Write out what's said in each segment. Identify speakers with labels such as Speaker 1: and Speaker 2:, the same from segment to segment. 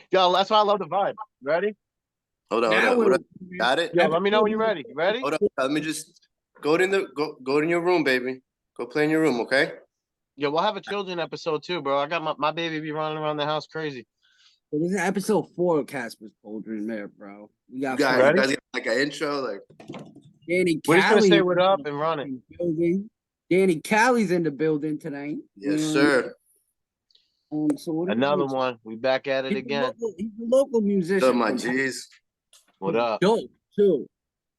Speaker 1: Yo, that's why I love the vibe. Ready?
Speaker 2: Hold on, hold
Speaker 3: Now
Speaker 2: on. What
Speaker 3: we're
Speaker 2: up? Got it?
Speaker 1: Yo, let me know when you're ready. You ready?
Speaker 2: Hold on. Let me just go in your room, baby. Go play in your room, okay?
Speaker 1: Yo, we'll have a children episode too, bro. I got my baby be running around the house crazy.
Speaker 3: So this is episode 4 of Casper's Cauldron there, bro. We
Speaker 2: You
Speaker 3: got
Speaker 2: guys, you
Speaker 1: Ready?
Speaker 2: guys get like an intro, like
Speaker 3: Dny
Speaker 1: We're just gonna
Speaker 3: Cali
Speaker 1: say
Speaker 3: in
Speaker 1: what up and run it.
Speaker 3: the building. Dny Cali's in the building tonight.
Speaker 2: yes, sir.
Speaker 3: So what are
Speaker 1: Another
Speaker 3: we?
Speaker 1: one. We back at it again.
Speaker 3: He's a local
Speaker 2: What's up,
Speaker 3: musician.
Speaker 2: my G's?
Speaker 1: What
Speaker 3: He's
Speaker 1: up?
Speaker 3: dope too.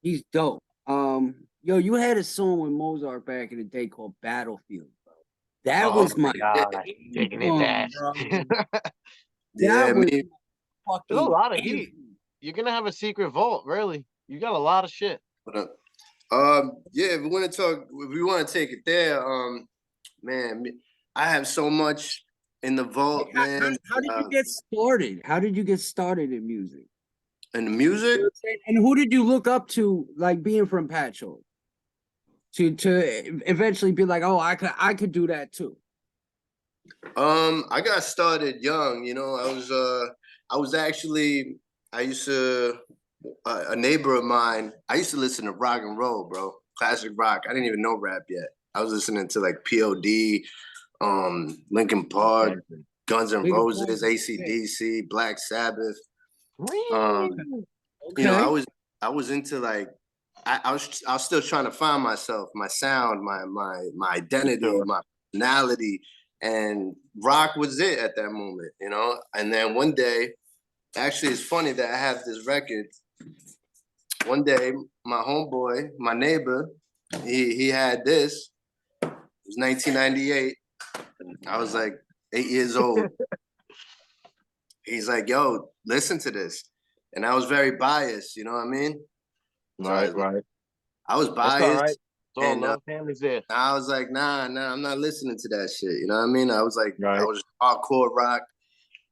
Speaker 3: He's dope. Yo, you had a song with Mozart back in the day called Battlefield, bro. That
Speaker 1: Oh
Speaker 3: was my
Speaker 1: God, taking it back.
Speaker 3: bro.
Speaker 2: Yeah,
Speaker 3: That was
Speaker 2: me.
Speaker 3: fucking
Speaker 1: There's a lot of heat.
Speaker 3: everything.
Speaker 1: You're gonna have a secret vault, really. You got a lot of shit.
Speaker 2: What up? Yeah, if we want to talk, if we want to take it there, man, I have so much in the vault,
Speaker 3: How,
Speaker 2: man.
Speaker 3: how did you get started? How did you get started in music?
Speaker 2: And the music.
Speaker 3: And who did you look up to, like being from Patcho, to eventually be like, oh, I could do that too?
Speaker 2: I got started young. You know, I was actually, I used to, a neighbor of mine. I used to listen to rock and roll, bro, classic rock. I didn't even know rap yet. I was listening to like POD, Linkin Park, Guns N' Roses, AC/DC, Black Sabbath. You know,
Speaker 3: Okay.
Speaker 2: I was into like, I was still trying to find myself, my sound, my identity,
Speaker 1: Sure.
Speaker 2: my personality, and rock was it at that moment, you know. And then one day, actually, it's funny that I have this record. One day, my homeboy, my neighbor, he had this. It was 1998. I was like 8 years old. He's like, "Yo, listen to this," and I was very biased. You know what I mean? So
Speaker 1: Right.
Speaker 2: I was
Speaker 1: That's all right.
Speaker 2: biased,
Speaker 1: It's all
Speaker 2: and
Speaker 1: love family's there.
Speaker 2: I was like, nah, I'm not listening to that shit. You know what I mean? I was like, I
Speaker 1: Right.
Speaker 2: was hardcore rock,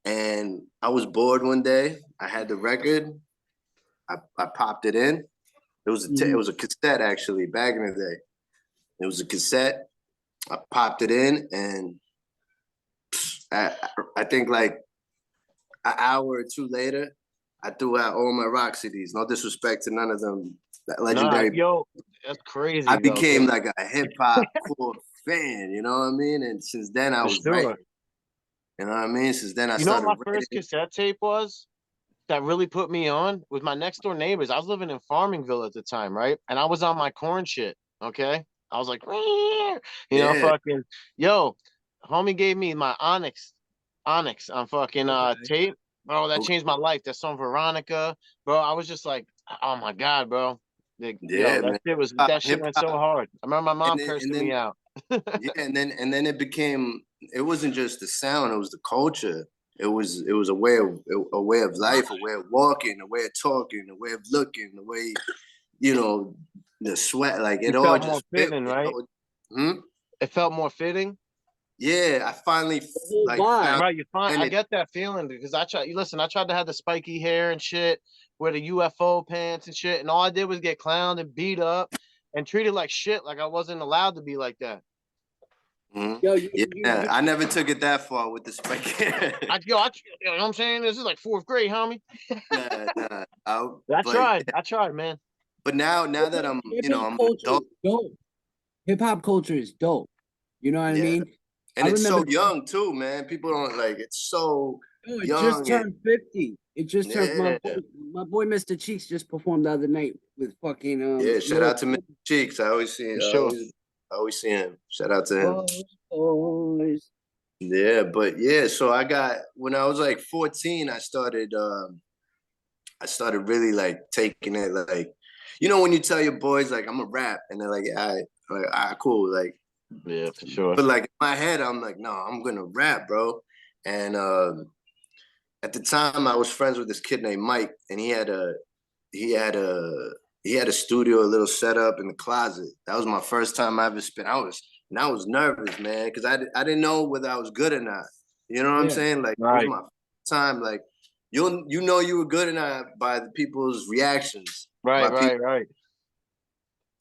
Speaker 2: and I was bored one day. I had the record. I popped it in. It was a cassette actually back in the day. It was a cassette. I popped it in, and I, I think like an hour or two later, I threw out all my rock CDs. No disrespect to none of them. That
Speaker 1: Nah,
Speaker 2: legendary.
Speaker 1: yo, that's
Speaker 2: I
Speaker 1: crazy though.
Speaker 2: became like a hip hop core fan. You know what I mean? And since then, I
Speaker 1: For
Speaker 2: was writing.
Speaker 1: sure.
Speaker 2: You know what I mean? Since then, I
Speaker 1: You know what
Speaker 2: started
Speaker 1: my
Speaker 2: writing.
Speaker 1: first cassette tape was that really put me on with my next door neighbors. I was living in Farmingville at the time, right? And I was on my corn shit. Okay. I was like,
Speaker 2: Yeah.
Speaker 1: fucking yo, homie gave me my Onyx on fucking tape. Bro, that changed my life. That song Veronica. Bro, I was just like, oh my God, bro. Like, yo,
Speaker 2: Yeah, man.
Speaker 1: that shit
Speaker 2: Hip
Speaker 1: went so
Speaker 2: hop,
Speaker 1: hard. I remember my mom
Speaker 2: and
Speaker 1: cursing
Speaker 2: then
Speaker 1: me out.
Speaker 2: yeah, and then it became. It wasn't just the sound; it was the culture. It was a way of life, a way of walking, a way of talking, a way of looking, the way you know the sweat. Like
Speaker 1: You
Speaker 2: it all
Speaker 1: felt more
Speaker 2: just fit.
Speaker 1: fitting,
Speaker 2: You
Speaker 1: right?
Speaker 2: know? Hmm?
Speaker 1: It felt more fitting.
Speaker 2: Yeah, I finally like
Speaker 3: Why?
Speaker 2: found
Speaker 1: Right, you find
Speaker 2: and
Speaker 1: I
Speaker 2: it.
Speaker 1: get that feeling because I tried. You listen, I tried to have the spiky hair and shit, wear the UFO pants and shit, and all I did was get clowned and beat up and treated like shit, like I wasn't allowed to be like that.
Speaker 2: Mhm.
Speaker 3: Yo,
Speaker 2: Yeah, I never took it that far with the spike.
Speaker 1: You know what I'm saying? This is like fourth grade, homie.
Speaker 2: Nah.
Speaker 1: I tried, man.
Speaker 2: But now that
Speaker 3: hip
Speaker 2: you know,
Speaker 3: hop
Speaker 2: I'm an
Speaker 3: culture is
Speaker 2: adult.
Speaker 3: dope. Hip hop culture is dope. You know what I
Speaker 2: Yeah.
Speaker 3: mean? I
Speaker 2: And it's
Speaker 3: remember.
Speaker 2: so young too, man. People don't like it's so
Speaker 3: Oh, it just
Speaker 2: young and
Speaker 3: turned 50. It just turned
Speaker 2: yeah,
Speaker 3: my boy Mr. Cheeks just performed the other night with fucking
Speaker 2: yeah. Shout
Speaker 3: little
Speaker 2: out to Mr. Cheeks.
Speaker 1: For sure.
Speaker 2: I always see him. Shout out to him.
Speaker 3: boys.
Speaker 2: Yeah, but yeah, so I got when I was like 14, I started really like taking it like you know when you tell your boys like I'm a rap and they're like, yeah, like cool, like
Speaker 1: Yeah, for sure.
Speaker 2: but like in my head, I'm like, no, I'm gonna rap, bro. And at the time I was friends with this kid named Mike, and he had a he had a studio, a little setup in the closet. That was my first time I ever spent. I was nervous, man, because I didn't know whether I was good or not. You know what I'm
Speaker 3: Yeah.
Speaker 2: saying? Like it was
Speaker 1: Right.
Speaker 2: my first time. Like you know you were good or not by the people's reactions. By people,
Speaker 1: Right.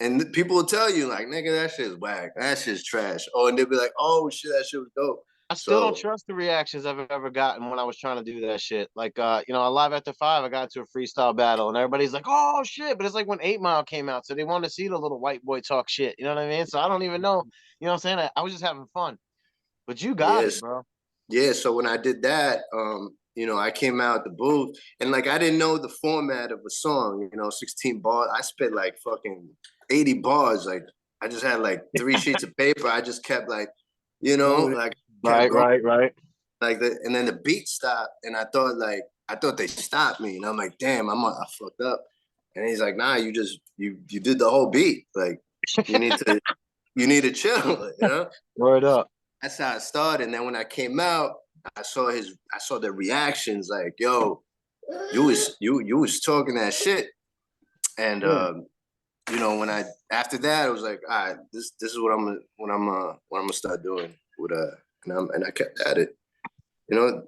Speaker 2: and people will tell you like, nigga, that shit's whack. That shit's trash. Oh, and they'll be like, oh shit, that shit was dope.
Speaker 1: I still don't trust the reactions I've ever gotten when I was trying to do that shit. Like, you know, Live After 5, I got into a freestyle battle, and everybody's like, "Oh shit!" But it's like when 8 Mile came out, so they wanted to see the little white boy talk shit. You know what I mean? So I don't even know. You know what I'm saying? I was just having fun. But you got it, bro.
Speaker 2: Yeah. So when I did that, you know, I came out the booth and like I didn't know the format of a song. You know, 16 bars. I spit like fucking 80 bars. Like I just had like 3 sheets of paper. I just kept like, you know, like kept going.
Speaker 1: Right.
Speaker 2: Like and then the beat stopped, and I thought they stopped me, and I'm like, damn, I fucked up. And he's like, nah, you did the whole beat. Like you need to chill, you know.
Speaker 1: Word up.
Speaker 2: That's how it started. And then when I came out, I saw the reactions. Like, yo, you was talking that shit, and you know, when after that, I was like, all right, this is what I'm gonna start doing with and I kept at it. You know,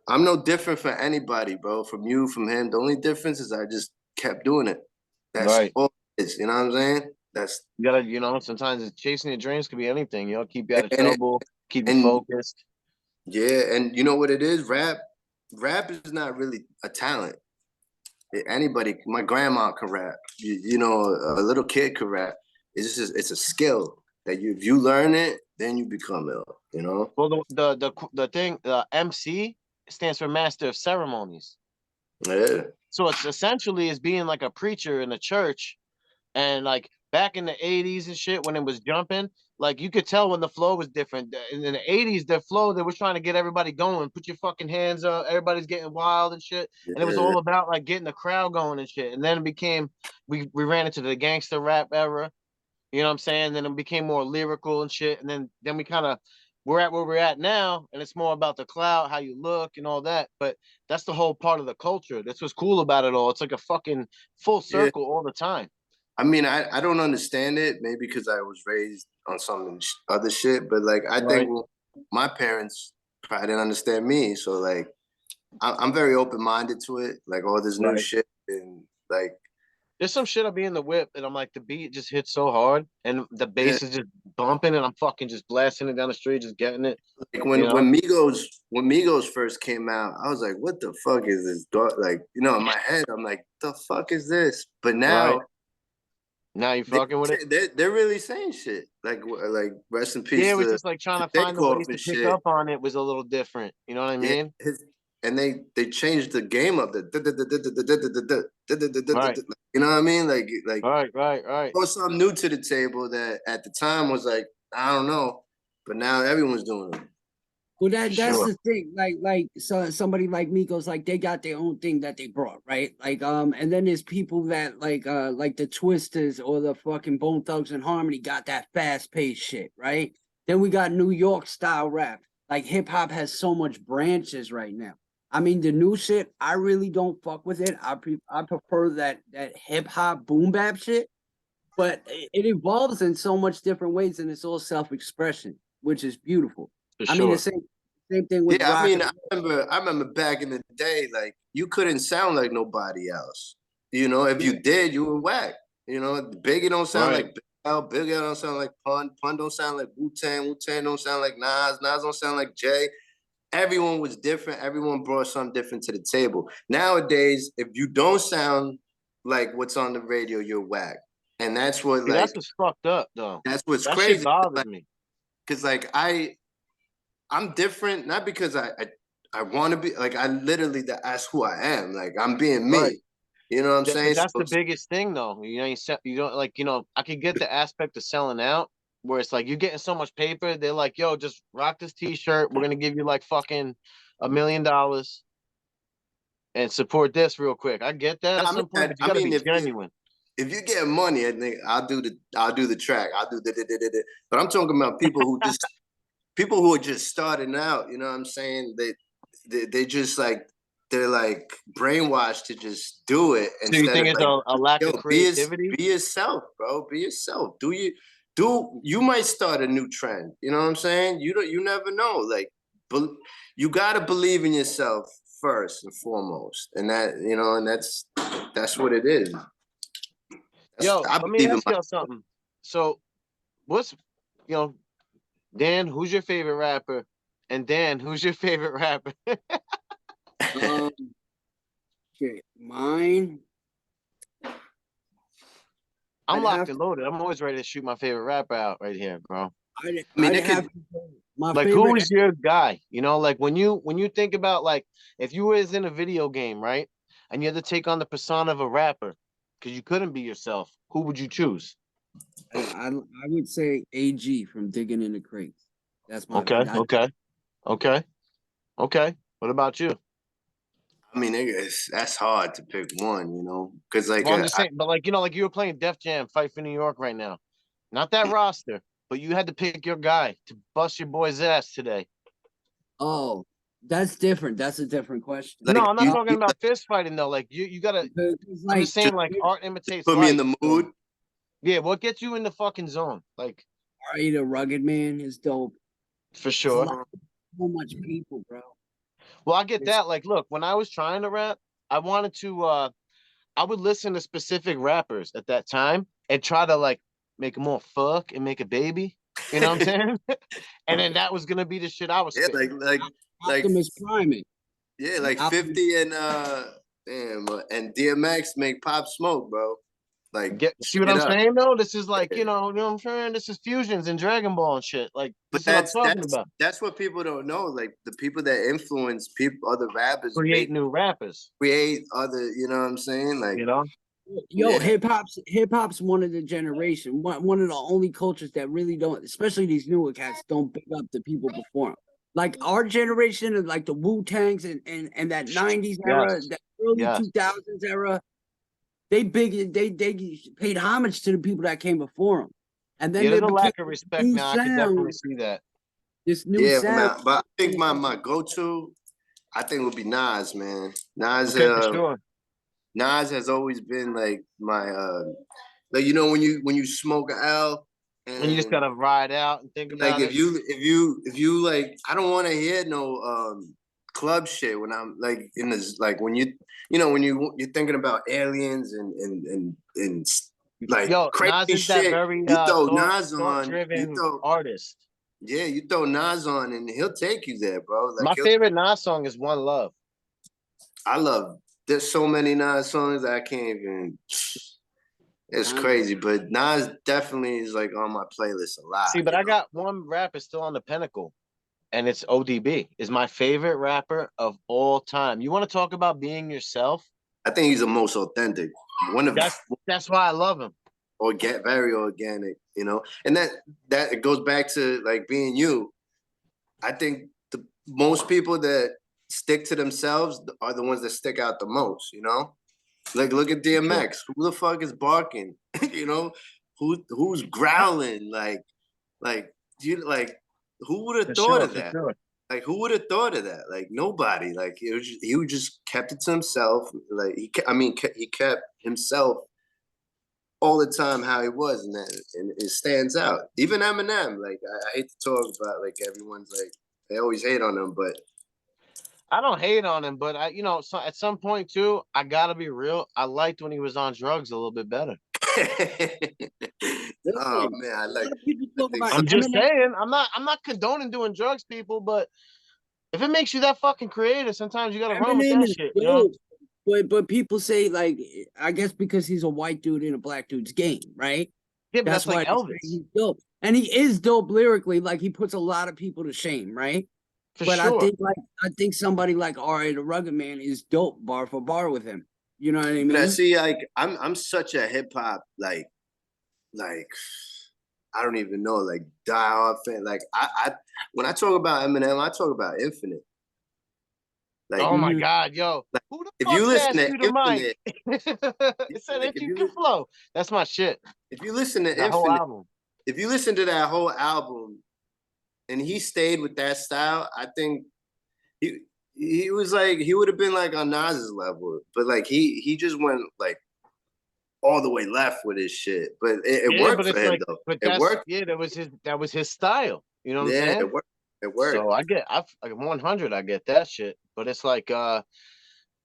Speaker 2: I'm no different from anybody, bro. From you, from him. The only difference is I just kept doing it. That's all it is. You know what I'm saying?
Speaker 1: You gotta, you know, sometimes chasing your dreams could be anything. You know, keep you out of trouble, keep you focused.
Speaker 2: Yeah, and you know what it is? Rap is not really a talent. Anybody, my grandma can rap. You know, a little kid can rap. It's a skill that if you learn it, then you become ill. You know.
Speaker 1: Well, the thing, the MC stands for Master of Ceremonies.
Speaker 2: Yeah.
Speaker 1: So it's essentially is being like a preacher in a church, and like back in the 80s and shit when it was jumping, like you could tell when the flow was different. In the 80s, their flow, they were trying to get everybody going, put your fucking hands up, everybody's getting wild and shit. And it was all about like getting the crowd going and shit. And then it became we ran into the gangster rap era. You know what I'm saying? Then it became more lyrical and shit. And then we kind of we're at where we're at now, and it's more about the cloud, how you look, and all that. But that's the whole part of the culture. That's what's cool about it all. It's like a fucking full circle all the time.
Speaker 2: I mean, I don't understand it. Maybe because I was raised on some other shit, but like I think my parents probably didn't understand me. So like I'm very open minded to it. Like all this new shit and like.
Speaker 1: There's some shit I'll be in the whip and I'm like the beat just hits so hard and the bass is just bumping and I'm fucking just blasting it down the street, just getting it.
Speaker 2: Like when Migos first came out, I was like, what the fuck is this? Like, you know, in my head, I'm like, the fuck is this? But now
Speaker 1: now you fucking with it.
Speaker 2: They're really saying shit. Like rest in peace.
Speaker 1: Yeah, it was just like trying to find the ways to pick up on it was a little different. You know what I mean?
Speaker 2: And they changed the game up. You know what I mean? Like
Speaker 1: right.
Speaker 2: Brought something new to the table that at the time was like, I don't know, but now everyone's doing it.
Speaker 3: Well, that's the thing. So somebody like Migos, like they got their own thing that they brought, right? Like and then there's people that like the Twisters or the fucking Bone Thugs and Harmony got that fast paced shit, right? Then we got New York style rap. Like hip hop has so much branches right now. I mean, the new shit, I really don't fuck with it. I prefer that hip hop boom bap shit, but it evolves in so much different ways, and it's all self expression, which is beautiful. I mean, the same thing with rock.
Speaker 2: I mean, I remember back in the day, like you couldn't sound like nobody else. You know, if you did, you were whack. You know, Biggie don't sound like Big L, Big L don't sound like Pun don't sound like Wu-Tang, Wu-Tang don't sound like Nas don't sound like Jay. Everyone was different. Everyone brought something different to the table. Nowadays, if you don't sound like what's on the radio, you're whack. And that's what
Speaker 1: that's what's fucked up though.
Speaker 2: That's what's
Speaker 1: that
Speaker 2: crazy.
Speaker 1: Shit bothers me.
Speaker 2: Because like I'm different, not because I want to be like that's who I am. Like I'm being me.
Speaker 1: Right.
Speaker 2: You know what I'm saying?
Speaker 1: That's the biggest thing though. You know, you don't like, you know, I could get the aspect of selling out where it's like you're getting so much paper, they're like, yo, just rock this t-shirt. We're gonna give you like fucking $1 million and support this real quick. I get that at some point, but you gotta be genuine.
Speaker 2: If you get money, I think I'll do the track. I'll do the. But I'm talking about people who are just starting out. You know what I'm saying? They just like they're like brainwashed to just do it.
Speaker 1: So you think it's like, a lack of creativity?
Speaker 2: Be yourself, bro. Be yourself. You might start a new trend. You know what I'm saying? You never know. Like, you gotta believe in yourself first and foremost, and that's what it is.
Speaker 1: Yo, let me ask y'all something. So, Dan, who's your favorite rapper? And Dan, who's your favorite rapper?
Speaker 3: Okay, mine.
Speaker 1: I'm
Speaker 3: I'd
Speaker 1: locked
Speaker 3: have
Speaker 1: and
Speaker 3: to.
Speaker 1: loaded. I'm always ready to shoot my favorite rapper out right here, bro.
Speaker 3: I'd have to say my
Speaker 1: Like,
Speaker 3: favorite.
Speaker 1: who is your guy? You know, like when you think about like if you was in a video game, right, and you had to take on the persona of a rapper, because you couldn't be yourself, who would you choose?
Speaker 3: I would say AG from Digging in the Crates. That's my
Speaker 1: Okay,
Speaker 3: that,
Speaker 1: okay, okay, okay. What about you?
Speaker 2: I mean, that's hard to pick one, because like
Speaker 1: Well, I'm just saying, but like like you were playing Def Jam, Fight for New York right now. Not that roster, but you had to pick your guy to bust your boy's ass today.
Speaker 3: Oh, that's different. That's a different question.
Speaker 1: No,
Speaker 2: like
Speaker 1: I'm not
Speaker 2: you,
Speaker 1: talking
Speaker 2: you
Speaker 1: about fist fighting though. Like you gotta. I'm
Speaker 3: Like
Speaker 1: just
Speaker 2: just
Speaker 1: saying, like art imitates
Speaker 2: put me in
Speaker 1: life.
Speaker 2: the
Speaker 1: So,
Speaker 2: mood.
Speaker 1: yeah, what gets you in the fucking zone? Like
Speaker 3: Ari the Rugged Man is dope.
Speaker 1: for
Speaker 3: There's a
Speaker 1: sure.
Speaker 3: lot, so much people, bro.
Speaker 1: Well, I get
Speaker 3: There's,
Speaker 1: that. Like, look, when I was trying to rap, I wanted to. I would listen to specific rappers at that time and try to like make them all fuck and make a baby. You know what I'm saying? And then that was gonna be the shit I was
Speaker 2: Yeah,
Speaker 1: spitting.
Speaker 2: like
Speaker 3: Optimus Prime it.
Speaker 2: yeah, like
Speaker 3: Optimus,
Speaker 2: 50 and and DMX make Pop Smoke, bro. Like
Speaker 1: See what
Speaker 2: straight
Speaker 1: I'm
Speaker 2: up.
Speaker 1: saying though? This is like, you know what I'm saying? This is fusions and Dragon Ball and shit. Like
Speaker 2: But
Speaker 1: this is what I'm talking
Speaker 2: that's
Speaker 1: about.
Speaker 2: that's what people don't know. Like the people that influence people, other rappers,
Speaker 1: Create new rappers.
Speaker 2: create other. You know what I'm saying? Like
Speaker 1: You know?
Speaker 3: yo,
Speaker 2: yeah,
Speaker 3: hip hop's one of the generation, one of the only cultures that really don't, especially these newer cats, don't pick up the people before them. Like our generation of like the Wu-Tangs and that 90s era,
Speaker 1: Yes.
Speaker 3: that early
Speaker 1: Yes.
Speaker 3: 2000s era, they paid homage to the people that came before them. And then
Speaker 1: Yeah,
Speaker 3: there
Speaker 1: there's a
Speaker 3: became
Speaker 1: lack of
Speaker 3: this
Speaker 1: respect
Speaker 3: new
Speaker 1: now. I could definitely
Speaker 3: sound,
Speaker 1: see that.
Speaker 3: this new
Speaker 2: yeah,
Speaker 3: sound.
Speaker 2: man. But I think my go to, I think would be Nas, man. Nas,
Speaker 1: Okay, for sure.
Speaker 2: Nas has always been like my like when you smoke a L
Speaker 1: And you just
Speaker 2: and
Speaker 1: gotta ride out and think
Speaker 2: like
Speaker 1: about it.
Speaker 2: if you like I don't want to hear no club shit when I'm like in this like when when you're thinking about aliens and like
Speaker 1: Yo, Nas
Speaker 2: crazy
Speaker 1: is that
Speaker 2: shit,
Speaker 1: very
Speaker 2: you throw
Speaker 1: thought
Speaker 2: Nas
Speaker 1: thought
Speaker 2: on,
Speaker 1: driven artist.
Speaker 2: you throw Nas on and he'll take you there, bro. Like
Speaker 1: My favorite Nas song is One Love.
Speaker 2: I love there's so many Nas songs that I can't even. It's crazy, but Nas definitely is like on my playlist a lot.
Speaker 1: See, but I got one rapper still on the pinnacle, and it's ODB. Is my favorite rapper of all time. You want to talk about being yourself?
Speaker 2: I think he's the most authentic. One of
Speaker 1: That's why I love him.
Speaker 2: very organic, and that it goes back to like being you. I think the most people that stick to themselves are the ones that stick out the most. Like look at DMX. Who the fuck is barking? Who's growling? Like who would have thought of that?
Speaker 1: Sure.
Speaker 2: Like who would have thought of that? Like nobody. Like he just kept it to himself. Like he kept himself all the time how he was, and it stands out. Even Eminem. Like I hate to talk about like everyone's like they always hate on him, but
Speaker 1: I don't hate on him, but so at some point too, I gotta be real. I liked when he was on drugs a little bit better.
Speaker 2: oh man, I like.
Speaker 1: I'm just saying, I'm not condoning doing drugs, people, but if it makes you that fucking creative, sometimes you gotta run with that shit.
Speaker 3: But people say like I guess because he's a white dude in a black dude's game, right?
Speaker 1: Yeah, but that's like Elvis.
Speaker 3: He's dope. And he is dope lyrically, like he puts a lot of people to shame, right?
Speaker 1: But sure.
Speaker 3: I think somebody like R.A. the Rugged Man is dope bar for bar with him. You know what I mean?
Speaker 2: But I see, like I'm such a hip hop like I don't even know, like die-hard fan. Like I when I talk about Eminem, I talk about Infinite.
Speaker 1: Like, oh my God, yo!
Speaker 2: Like,
Speaker 1: who the
Speaker 2: if
Speaker 1: fuck
Speaker 2: you listen
Speaker 1: passed
Speaker 2: to
Speaker 1: you the mic? It said
Speaker 2: like,
Speaker 1: if you can flow. That's my shit.
Speaker 2: If you listen to
Speaker 1: that whole album,
Speaker 2: if you listen to that whole album, and he stayed with that style, I think he was like he would have been like on Nas's level, but like he just went like all the way left with his shit. But it worked for him though.
Speaker 1: But
Speaker 2: it worked.
Speaker 1: Yeah, that was his style. You know what I'm saying?
Speaker 2: It worked. It worked.
Speaker 1: So I 100. I get that shit. But it's like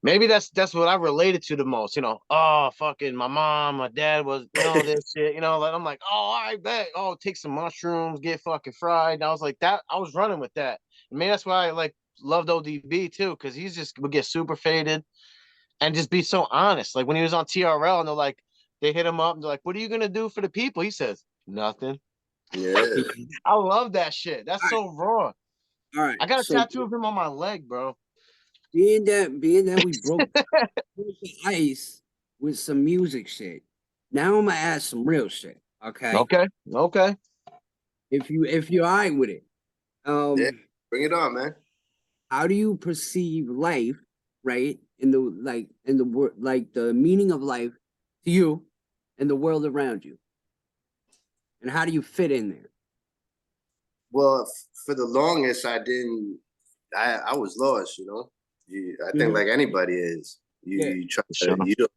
Speaker 1: maybe that's what I related to the most. Oh fucking my mom, my dad was this shit. Like I'm like, oh, I bet. Oh, take some mushrooms, get fucking fried. And I was like that. I was running with that. Maybe that's why I like loved ODB too, because he's just would get super faded and just be so honest. Like when he was on TRL and they're like, they hit him up and they're like, "What are you gonna do for the people?" He says, "Nothing."
Speaker 2: Yeah.
Speaker 1: I love that shit. That's so raw.
Speaker 3: All right.
Speaker 1: I got a
Speaker 3: So
Speaker 1: tattoo of him on my leg, bro.
Speaker 3: being that we broke the ice with some music shit. Now I'm gonna ask some real shit. Okay.
Speaker 1: Okay. Okay.
Speaker 3: If you're all right with it.
Speaker 2: Yeah. Bring it on, man.
Speaker 3: How do you perceive life, right? In the world, like the meaning of life to you and the world around you. And how do you fit in there?
Speaker 2: Well, for the longest, I didn't. I was lost, you know. I think like anybody is. You try to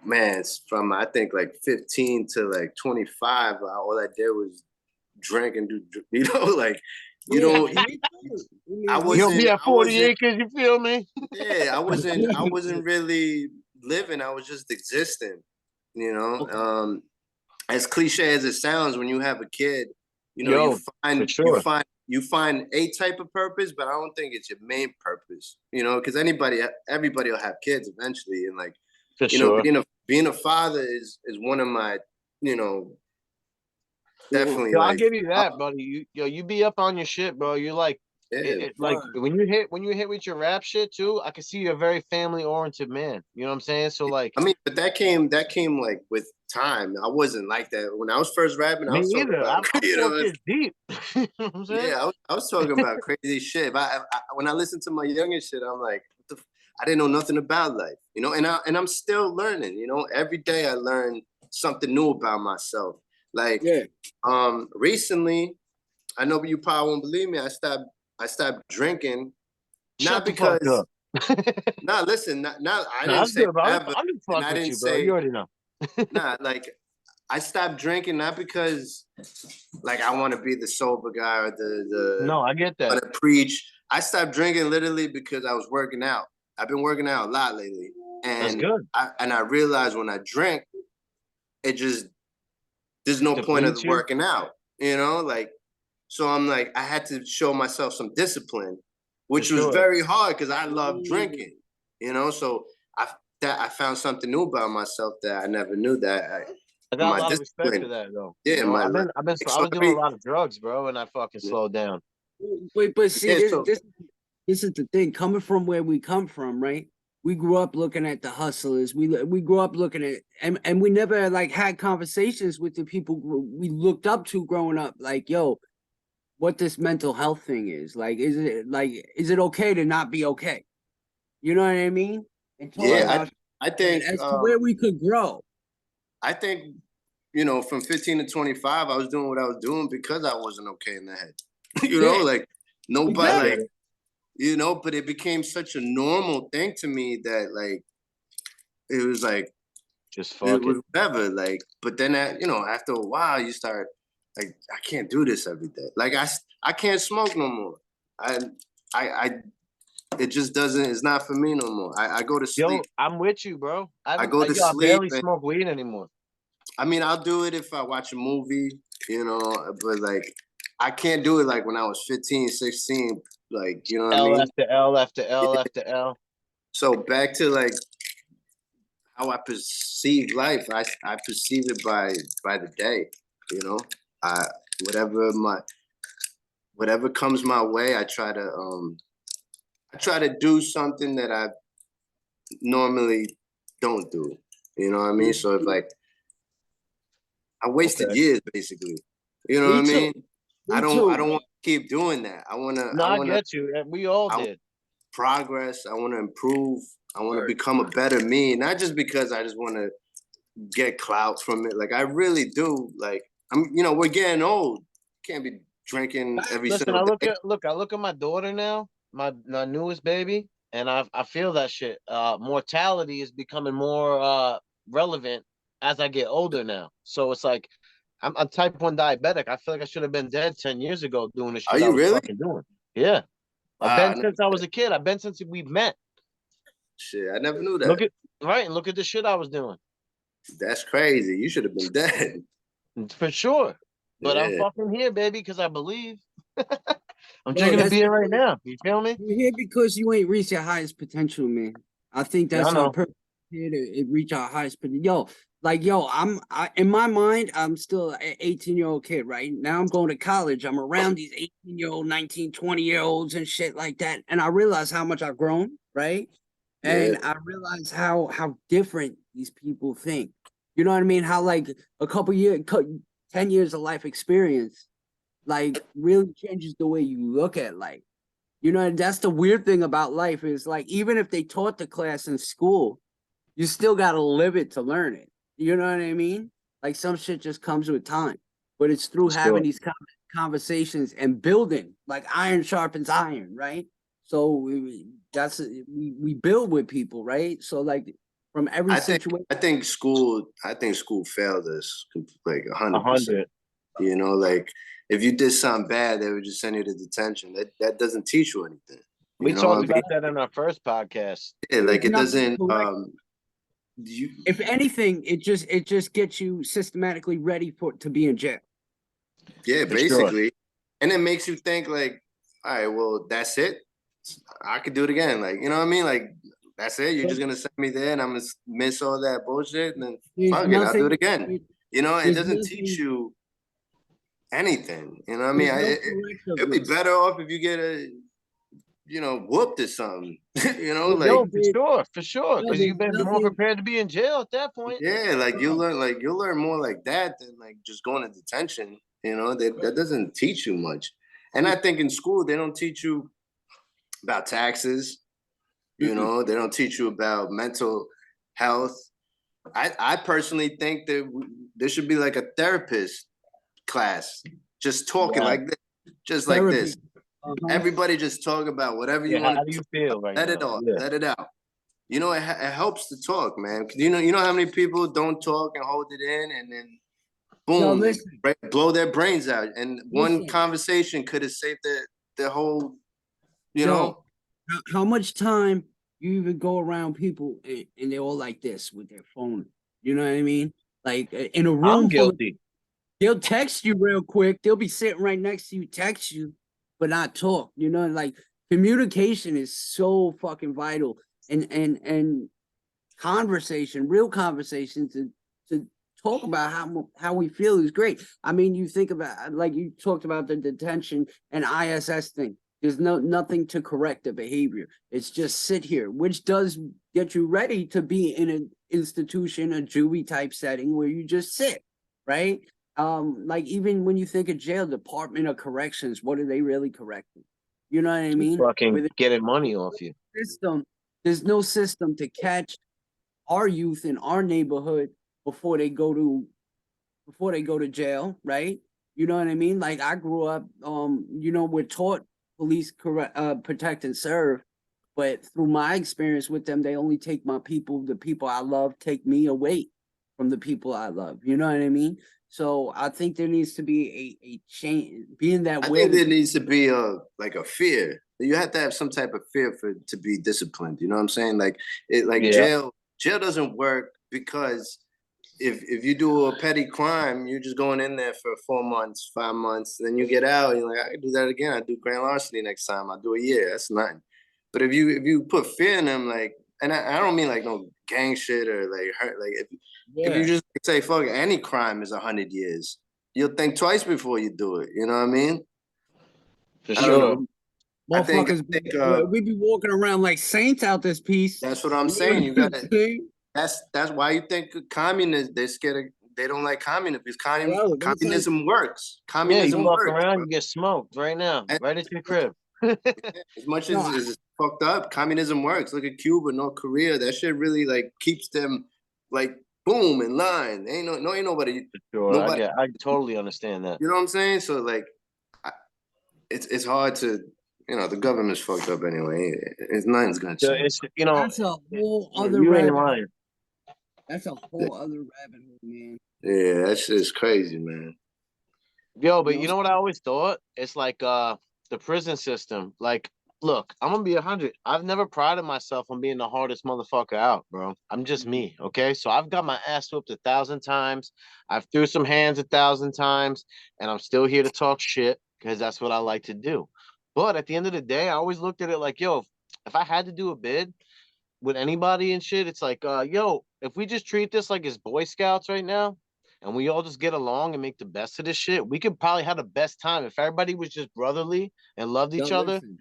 Speaker 2: man. It's from I think like 15 to like 25. All I did was drink and do. You know, like you don't. I wasn't.
Speaker 1: You'll be at 40 acres. You feel me?
Speaker 2: Yeah, I wasn't really living. I was just existing. You know, as cliche as it sounds, when you have a kid, you know, you find a type of purpose, but I don't think it's your main purpose. You know, because everybody will have kids eventually, and like, know, being a father is one of my, you know, definitely.
Speaker 1: Yo, I'll give you that, buddy. You be up on your shit, bro. You're like. Like when you hit with your rap shit too, I can see you're a very family oriented man. You know what I'm saying? So like,
Speaker 2: I mean, but that came like with time. I wasn't like that when I was first rapping. I was talking about,
Speaker 1: I'm 4 kids deep. You know what I'm saying?
Speaker 2: Yeah, I was talking about crazy shit. When I listen to my youngest shit, I'm like, I didn't know nothing about life, you know, and I'm still learning. You know, every day I learn something new about myself. Like, recently, I know you probably won't believe me. I stopped drinking, not because. Listen, I didn't say forever, and I didn't say.
Speaker 1: You already know.
Speaker 2: Like I stopped drinking not because, like, I want to be the sober guy or the.
Speaker 1: No, I get that.
Speaker 2: Want to preach. I stopped drinking literally because I was working out. I've been working out a lot lately, and
Speaker 1: that's good.
Speaker 2: I realized when I drink, there's no point of working out. You know, like. So I'm like, I had to show myself some discipline, which was very hard because I love drinking, you know. So I found something new about myself that I never knew that.
Speaker 1: I got a lot of respect for that, though. Yeah, you know, I was doing a lot of drugs, bro, and I fucking slowed down.
Speaker 3: Wait, but see, this is the thing. Coming from where we come from, right? We grew up looking at the hustlers. We grew up looking at, and we never like had conversations with the people we looked up to growing up. Like, yo. What this mental health thing is like is it okay to not be okay? You know what I mean?
Speaker 2: I think
Speaker 3: as to where we could grow.
Speaker 2: I think, you know, from 15 to 25, I was doing what I was doing because I wasn't okay in the head. You know, like nobody like, you know, but it became such a normal thing to me that like it was like
Speaker 1: just fuck it.
Speaker 2: Whatever. Like, but then you know, after a while you start like, I can't do this every day. Like I can't smoke no more. It just doesn't. It's not for me no more. I go to sleep.
Speaker 1: Yo, I'm with you, bro.
Speaker 2: I go to sleep.
Speaker 1: I barely smoke weed anymore.
Speaker 2: I mean, I'll do it if I watch a movie, you know. But like, I can't do it like when I was 15, 16. Like, you know what I mean?
Speaker 1: After L after L after L.
Speaker 2: So back to like how I perceive life. I perceive it by the day, you know. Whatever comes my way, I try to do something that I normally don't do. You know what I mean? So if like I wasted years basically. You know what I mean? I don't want to keep doing that. I
Speaker 1: get you. We all did.
Speaker 2: Progress. I want to improve. I want to become a better me, not just because I just want to get clout from it. Like I really do. Like you know, we're getting old. Can't be drinking every single day.
Speaker 1: I look at my daughter now, my newest baby, and I feel that shit. Mortality is becoming more relevant as I get older now. So it's like I'm type 1 diabetic. I feel like I should have been dead 10 years ago doing this shit.
Speaker 2: Are you really
Speaker 1: fucking doing? Yeah. I've been since I was a kid. I've been since we met.
Speaker 2: Shit, I never knew that.
Speaker 1: Look at the shit I was doing.
Speaker 2: That's crazy. You should have been dead.
Speaker 1: For sure. But I'm fucking here, baby, because I believe. I'm
Speaker 3: No,
Speaker 1: drinking a
Speaker 3: that's
Speaker 1: beer right now. You feel me?
Speaker 3: you're here because you ain't reached your highest potential, man. I think
Speaker 1: Yeah, I
Speaker 3: that's our
Speaker 1: know.
Speaker 3: purpose here to reach our highest potential. Yo, in my mind, I'm still an 18-year-old kid, right? Now I'm going to college. I'm around these 18-year-old, 19, 20-year-olds and shit like that. And I realize how much I've grown, right?
Speaker 2: Yeah.
Speaker 3: And I realize how different these people think. You know what I mean? How like a couple years, 10 years of life experience, like really changes the way you look at life. You know, and that's the weird thing about life is like, even if they taught the class in school, you still got to live it to learn it. You know what I mean? Like some shit just comes with time, but it's through having
Speaker 1: Sure.
Speaker 3: these conversations and building, like iron sharpens iron, right? So we build with people, right? So like from every situation.
Speaker 2: I think school failed us like 100%.
Speaker 1: 100.
Speaker 2: You know, like if you did something bad, they would just send you to detention. That doesn't teach you anything.
Speaker 1: We
Speaker 2: You know what I
Speaker 1: talked
Speaker 2: mean?
Speaker 1: about that in our first podcast.
Speaker 2: Yeah, like it
Speaker 3: Nothing
Speaker 2: doesn't
Speaker 3: correct.
Speaker 2: you
Speaker 3: If anything, it just gets you systematically ready to be in jail.
Speaker 2: yeah,
Speaker 1: For sure.
Speaker 2: basically. And it makes you think like, all right, well, that's it. I could do it again. Like, you know what I mean? Like, that's it. You're just gonna send me there and I'm gonna miss all that bullshit and then
Speaker 3: There's
Speaker 2: fuck it, I'll do it
Speaker 3: nothing.
Speaker 2: again. You know, it
Speaker 3: There's
Speaker 2: doesn't teach
Speaker 3: nothing.
Speaker 2: you anything. You know what I mean?
Speaker 3: There's no
Speaker 2: It'd be
Speaker 3: correctiveness.
Speaker 2: better off if you get whooped or something. You know,
Speaker 3: Well,
Speaker 2: like
Speaker 1: No,
Speaker 3: dude,
Speaker 1: for sure.
Speaker 3: no,
Speaker 1: Because
Speaker 3: there's
Speaker 1: you've been more
Speaker 3: nothing.
Speaker 1: prepared to be in jail at that point.
Speaker 2: yeah,
Speaker 3: Bro,
Speaker 2: like you'll learn more like that than like just going to detention. You know, that doesn't teach you much. And I think in school they don't teach you about taxes. You know, they don't teach you about mental health. I personally think that there should be like a therapist class, just talking
Speaker 1: Yeah.
Speaker 2: like this, just like
Speaker 3: Therapy.
Speaker 2: this. Everybody just talk about whatever you
Speaker 1: Yeah.
Speaker 2: want
Speaker 1: How
Speaker 2: to
Speaker 1: do you
Speaker 2: talk
Speaker 1: feel
Speaker 2: about.
Speaker 1: right
Speaker 2: Let it
Speaker 1: now?
Speaker 2: out,
Speaker 1: Yeah.
Speaker 2: let it out. You know, it helps to talk, man. 'Cause you know how many people don't talk and hold it in, and then
Speaker 3: No,
Speaker 2: boom,
Speaker 3: listen,
Speaker 2: blow their brains out. And one
Speaker 3: listen.
Speaker 2: conversation could have saved their whole, you
Speaker 3: Yo,
Speaker 2: know.
Speaker 3: how much time you even go around people and they're all like this with their phone? You know what I mean? Like in a
Speaker 1: I'm
Speaker 3: room full of,
Speaker 1: guilty.
Speaker 3: they'll text you real quick. They'll be sitting right next to you, text you, but not talk. You know, like communication is so fucking vital, and conversation, real conversation to talk about how we feel is great. I mean, you think about like you talked about the detention and ISS thing. There's nothing to correct the behavior. It's just sit here, which does get you ready to be in an institution, a juvie type setting where you just sit, right? Like even when you think of jail, Department of Corrections, what are they really correcting? You know what I mean?
Speaker 1: Fucking
Speaker 3: With
Speaker 1: getting money off you.
Speaker 3: system, there's no system to catch our youth in our neighborhood before they go to jail, right? You know what I mean? Like I grew up, we're taught police protect and serve, but through my experience with them, they only take the people I love, take me away from the people I love. You know what I mean? So I think there needs to be a change, being that
Speaker 2: I
Speaker 3: way.
Speaker 2: think there needs to be a fear. You have to have some type of fear to be disciplined. You know what I'm saying? Like
Speaker 1: Yeah.
Speaker 2: jail doesn't work because if you do a petty crime, you're just going in there for 4 months, 5 months, then you get out. And you're like, I can do that again. I do grand larceny next time. I do a year. That's nothing. But if you put fear in them, like, and I don't mean like no gang shit or like hurt. Like if you just say fuck any crime is 100 years, you'll think twice before you do it. You know what I mean?
Speaker 1: For
Speaker 2: I don't
Speaker 1: sure.
Speaker 2: know.
Speaker 3: Motherfuckers,
Speaker 2: I think
Speaker 3: we be walking around like saints out this piece.
Speaker 2: that's what I'm
Speaker 3: You know
Speaker 2: saying. You
Speaker 3: what I'm
Speaker 2: gotta.
Speaker 3: saying?
Speaker 2: That's why you think communists they're scared of, they don't like communism because
Speaker 3: Bro, that's like
Speaker 2: communism works.
Speaker 1: Yeah, you
Speaker 2: Communism
Speaker 1: walk
Speaker 2: works,
Speaker 1: around,
Speaker 2: bro.
Speaker 1: you get smoked right now,
Speaker 2: And
Speaker 1: right at your crib.
Speaker 2: as much
Speaker 3: no,
Speaker 2: as it's fucked up, communism works. Look at Cuba, North Korea. That shit really like keeps them like boom in line. Ain't
Speaker 1: Sure,
Speaker 2: nobody.
Speaker 1: I totally understand that.
Speaker 2: You know what I'm saying? So like, it's hard to the government's fucked up anyway. It's nothing's gonna
Speaker 1: So
Speaker 2: change.
Speaker 1: it's
Speaker 3: that's a whole other
Speaker 1: you ain't
Speaker 3: rabbit.
Speaker 1: lying.
Speaker 3: That's a whole other rabbit hole, man.
Speaker 2: Yeah, that shit is crazy, man.
Speaker 1: Yo, but
Speaker 3: You
Speaker 1: you
Speaker 3: know,
Speaker 1: know what I always thought? It's like the prison system. Like, look, I'm gonna be 100. I've never prided myself on being the hardest motherfucker out, bro. I'm just me, okay? So I've got my ass whooped 1,000 times. I've threw some hands 1,000 times, and I'm still here to talk shit because that's what I like to do. But at the end of the day, I always looked at it like, yo, if I had to do a bid with anybody and shit, it's like, yo, if we just treat this like it's Boy Scouts right now, and we all just get along and make the best of this shit, we could probably have the best time. If everybody was just brotherly and loved
Speaker 3: Yo,
Speaker 1: each other,
Speaker 3: listen,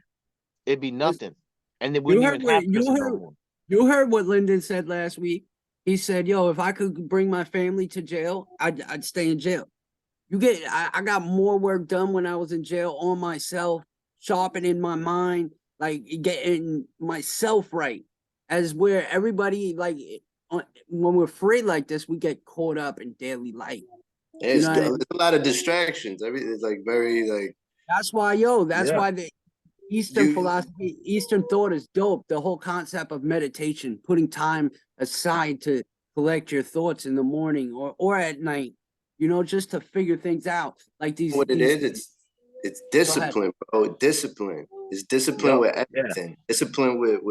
Speaker 1: it'd be
Speaker 3: listen.
Speaker 1: nothing. And they
Speaker 3: You
Speaker 1: wouldn't
Speaker 3: heard
Speaker 1: even
Speaker 3: what
Speaker 1: have prison no more.
Speaker 3: you heard what Lyndon said last week. He said, "Yo, if I could bring my family to jail, I'd stay in jail." I got more work done when I was in jail on myself, sharpening my mind, like getting myself right. As where everybody like when we're free like this, we get caught up in daily life.
Speaker 2: Yeah,
Speaker 3: You know what I mean?
Speaker 2: there's a lot of distractions. It's like very like
Speaker 3: That's why, that's why the Eastern philosophy, Eastern thought is dope. The whole concept of meditation, putting time aside to collect your thoughts in the morning or at night, just to figure things out. Like
Speaker 2: what it is. It's discipline, bro. Discipline. It's discipline with everything. Discipline with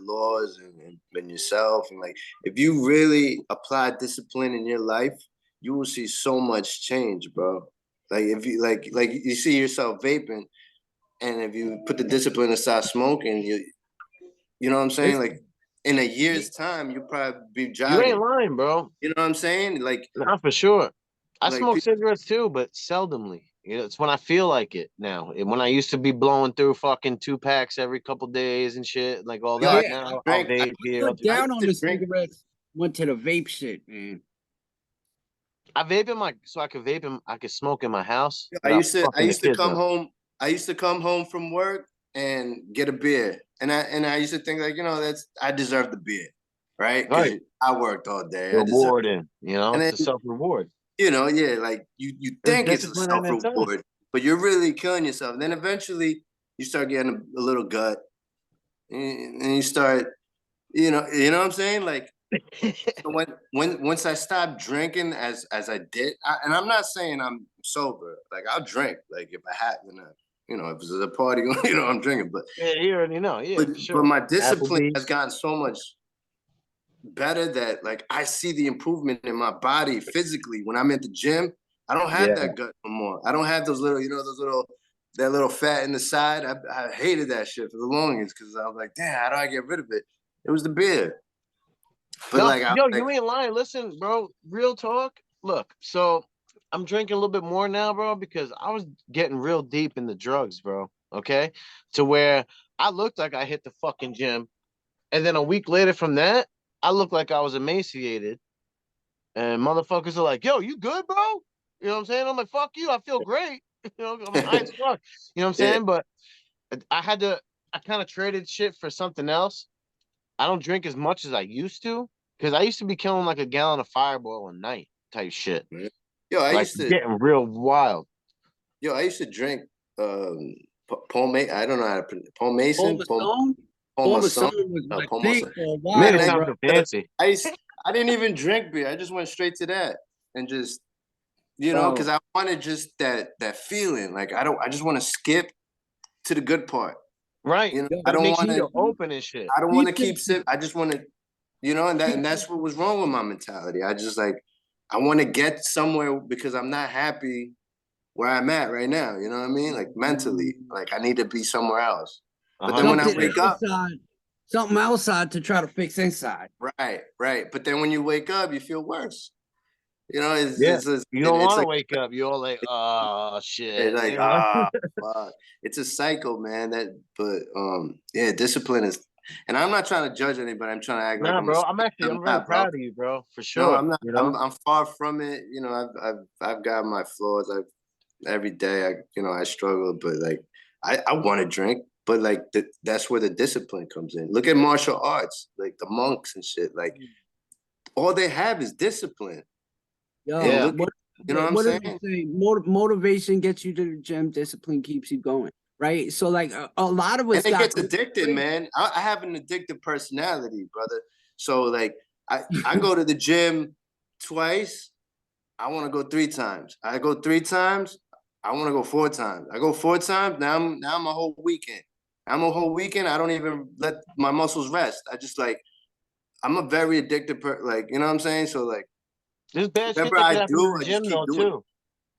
Speaker 2: laws and yourself. And like if you really apply discipline in your life, you will see so much change, bro. Like if you like you see yourself vaping, and if you put the discipline aside smoking, you know what I'm saying? Like in a year's time, you'll probably be jogging.
Speaker 1: You ain't lying, bro.
Speaker 2: You know what I'm saying? Like
Speaker 1: not for sure. I
Speaker 2: like
Speaker 1: smoke cigarettes too, but seldomly. It's when I feel like it now. When I used to be blowing through fucking 2 packs every couple days and shit, like all that. Now I'll vape here.
Speaker 3: Put down on the cigarettes. Went to the vape shit, man.
Speaker 1: I vape in so I could vape I could smoke in my house.
Speaker 2: I used to come home. I used to come home from work and get a beer, and I used to think like, I deserve the beer, right? Because I worked all day.
Speaker 1: Rewarding, it's
Speaker 2: then,
Speaker 1: a self-reward.
Speaker 2: Like you think it's a self-reward, but you're really killing yourself. And then eventually you start getting a little gut, and you start, you know what I'm saying? Like, so once I stopped drinking as I did, and I'm not saying I'm sober. Like I'll drink, like if I had, if it's a party, I'm drinking. But
Speaker 1: you already know,
Speaker 2: but my discipline has gotten so much better that like I see the improvement in my body physically when I'm at the gym. I don't have that gut no more. I don't have those little, that little fat in the side. I hated that shit for the longest because I was like, damn, how do I get rid of it? It was the beer. But
Speaker 1: you ain't lying. Listen, bro, real talk. Look, so I'm drinking a little bit more now, bro, because I was getting real deep in the drugs, bro. Okay, to where I looked like I hit the fucking gym, and then a week later from that, I looked like I was emaciated, and motherfuckers are like, "Yo, you good, bro?" You know what I'm saying? I'm like, "Fuck you, I feel great." I'm high as fuck. You know what I'm saying? But I kind of traded shit for something else. I don't drink as much as I used to because I used to be killing like a gallon of Fireball a night type shit.
Speaker 2: Yo, I
Speaker 1: used to getting real wild.
Speaker 2: Yo, I used to drink Paul Mason. I don't know how to pronounce Paul Mason.
Speaker 3: Paul Mason was my thing for a while.
Speaker 1: Made it sound so fancy.
Speaker 2: I didn't even drink beer. I just went straight to that and just because I wanted just that feeling. Like I just want to skip to the good part.
Speaker 1: Right.
Speaker 2: I don't want to
Speaker 1: open and shit.
Speaker 2: I don't want to keep sipping. I just want to, and that's what was wrong with my mentality. I just like I want to get somewhere because I'm not happy where I'm at right now. You know what I mean? Like mentally, like I need to be somewhere else. But then when I wake up,
Speaker 3: something outside to try to fix inside.
Speaker 2: Right. But then when you wake up, you feel worse. You don't
Speaker 1: want to wake up. You're all like, oh shit.
Speaker 2: It's like, fuck. It's a cycle, man. Discipline is. And I'm not trying to judge anybody. I'm trying to act like
Speaker 1: bro. I'm very proud of you, bro. For sure.
Speaker 2: No, I'm not. I'm far from it. I've got my flaws. Every day I struggle, but like I want to drink, but like that's where the discipline comes in. Look at martial arts, like the monks and shit. Like all they have is discipline.
Speaker 3: Yo, what I'm saying? Motivation gets you to the gym. Discipline keeps you going. Right. So like a lot of us
Speaker 2: and it gets addicted, man. I have an addictive personality, brother. So like I go to the gym twice. I want to go 3 times. I go 3 times. I want to go 4 times. I go 4 times. Now I'm a whole weekend. I don't even let my muscles rest. I just like I'm a very addicted person. Like, you know what I'm saying? So like
Speaker 1: this bad
Speaker 2: whatever
Speaker 1: shit
Speaker 2: I do, I just keep doing
Speaker 1: too.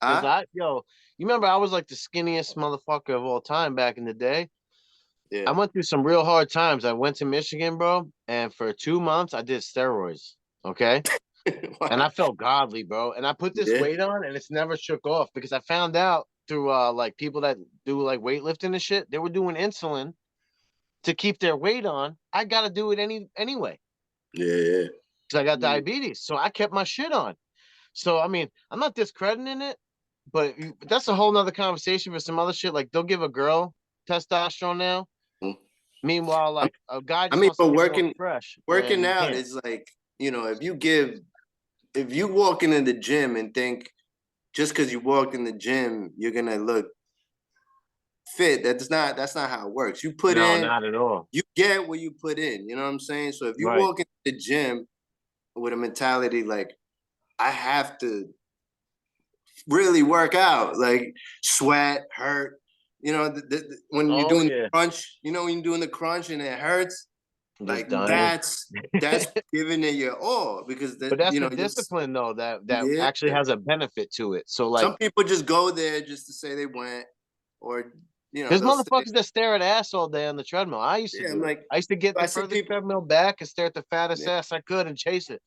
Speaker 1: Cause you remember I was like the skinniest motherfucker of all time back in the day.
Speaker 2: Yeah.
Speaker 1: I went through some real hard times. I went to Michigan, bro, and for 2 months I did steroids. Okay. And I felt godly, bro. And I put this weight on and it's never shook off because I found out through like people that do like weightlifting and shit, they were doing insulin to keep their weight on. I gotta do it anyway.
Speaker 2: Yeah.
Speaker 1: Because I got diabetes. So I kept my shit on. So I mean, I'm not discrediting it, but that's a whole nother conversation for some other shit. Like they'll give a girl testosterone now. Meanwhile, like a guy just wants to get more fresh.
Speaker 2: Working out is like, you know, if you walking in the gym and think just because you walk in the gym, you're gonna look fit. That's not how it works. You put in,
Speaker 1: not at all.
Speaker 2: You get what you put in. You know what I'm saying? So if you walk in the gym with a mentality like, I have to really work out, like sweat, hurt. You know, when you're doing the crunch, you know, when you're doing the crunch and it hurts, like that's giving it your all because
Speaker 1: but that's the discipline though that actually has a benefit to it. So like
Speaker 2: some people just go there just to say they went, or you know,
Speaker 1: there's motherfuckers that stare at ass all day on the treadmill. I used to I used to get the furthest treadmill back and stare at the fattest ass I could and chase it.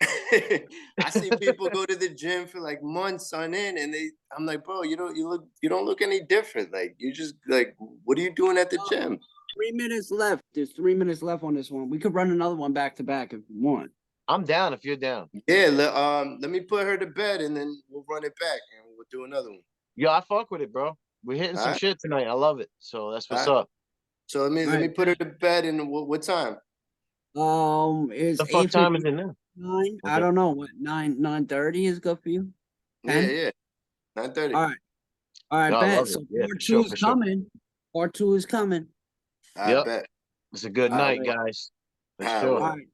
Speaker 2: I see people go to the gym for like months on end, and I'm like, bro, you don't look any different. Like you just like, what are you doing at the gym?
Speaker 3: 3 minutes left. There's 3 minutes left on this one. We could run another one back to back if you want.
Speaker 1: I'm down if you're down.
Speaker 2: Yeah, let me put her to bed and then we'll run it back and we'll do another one.
Speaker 1: Yo, I fuck with it, bro. We're hitting some shit tonight. I love it. So that's what's up.
Speaker 2: So let me put her to bed. And what time?
Speaker 3: It's
Speaker 1: the fuck time is it now?
Speaker 3: 9. Okay. I don't know. What 9:30 is good for you?
Speaker 2: 10? Yeah. 9:30.
Speaker 3: All right, bet. So part 2 is coming. Part 2 is coming.
Speaker 2: I bet.
Speaker 1: It's a good night, guys. For sure.
Speaker 3: All right.